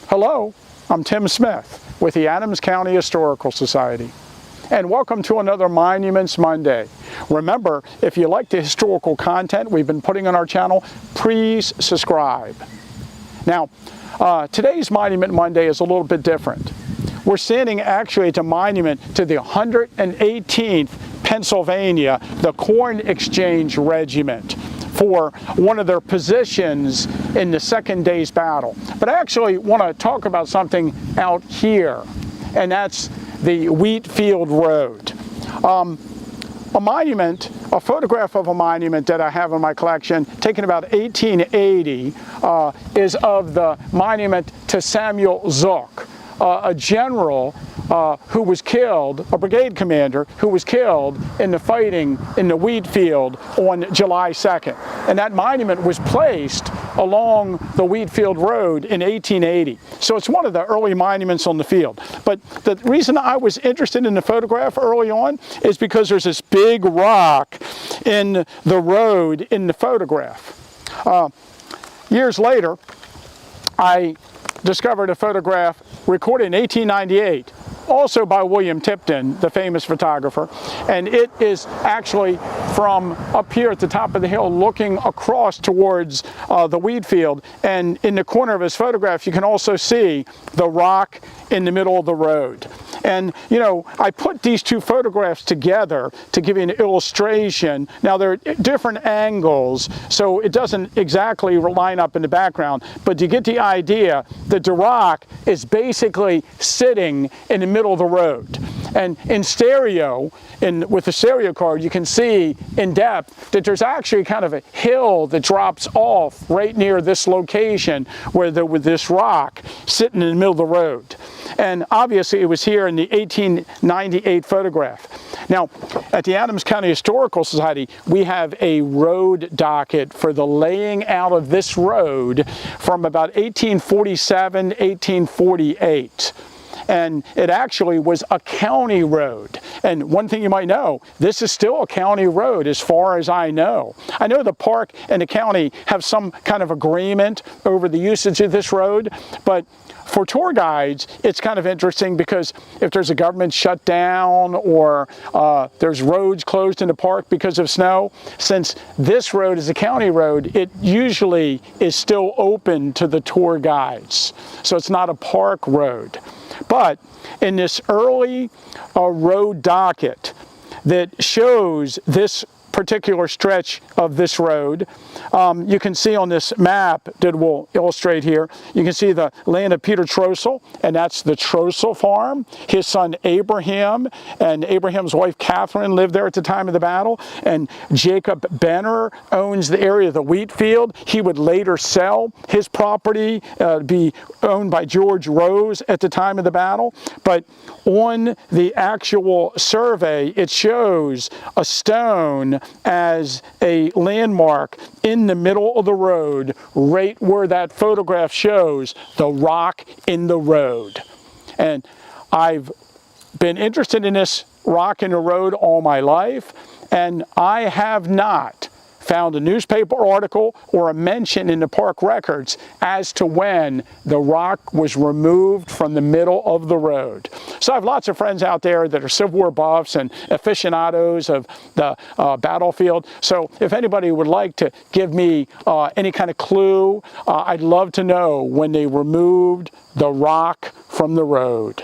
Hello, I'm Tim Smith with the Adams County Historical Society, and welcome to another Monuments Monday. Remember, if you like the historical content we've been putting on our channel, please subscribe. Now, today's Monument Monday is a little bit different. We're standing actually at a monument to the 118th Pennsylvania, the Corn Exchange Regiment, for one of their positions in the second day's battle. But I actually want to talk about something out here, and that's the Wheatfield Road. A monument, a photograph of a monument that I have in my collection, taken about 1880, is of the monument to Samuel Zook, a general who was killed, a brigade commander who was killed in the fighting in the Wheatfield on July 2nd. And that monument was placed along the Wheatfield Road in 1880. So it's one of the early monuments on the field. But the reason I was interested in the photograph early on is because there's this big rock in the road in the photograph. Years later, I discovered a photograph recorded in 1898, also by William Tipton, the famous photographer, and it is actually from up here at the top of the hill looking across towards the Wheatfield, and in the corner of his photograph you can also see the rock in the middle of the road. And you know, I put these two photographs together to give you an illustration. Now they're different angles, so it doesn't exactly line up in the background, but you get the idea that the rock is basically sitting in the middle of the road. And in stereo, with the stereo card, you can see in depth that there's actually kind of a hill that drops off right near this location where there was this rock sitting in the middle of the road. And obviously it was here in the 1898 photograph. Now, at the Adams County Historical Society, we have a road docket for the laying out of this road from about 1847 to 1848. And it actually was a county road. And one thing you might know, this is still a county road as far as I know. I know the park and the county have some kind of agreement over the usage of this road, but for tour guides, it's kind of interesting because if there's a government shutdown or there's roads closed in the park because of snow, since this road is a county road, it usually is still open to the tour guides. So it's not a park road. But in this early road docket that shows this particular stretch of this road, you can see on this map that we'll illustrate here, you can see the land of Peter Trossel, and that's the Trossel farm. His son Abraham and Abraham's wife Catherine lived there at the time of the battle, and Jacob Benner owns the area of the Wheatfield. He would later sell his property, be owned by George Rose at the time of the battle. But on the actual survey, it shows a stone as a landmark in the middle of the road, right where that photograph shows the rock in the road. And I've been interested in this rock in the road all my life, and I have not found a newspaper article or a mention in the park records as to when the rock was removed from the middle of the road. So I have lots of friends out there that are Civil War buffs and aficionados of the battlefield. So if anybody would like to give me any kind of clue, I'd love to know when they removed the rock from the road.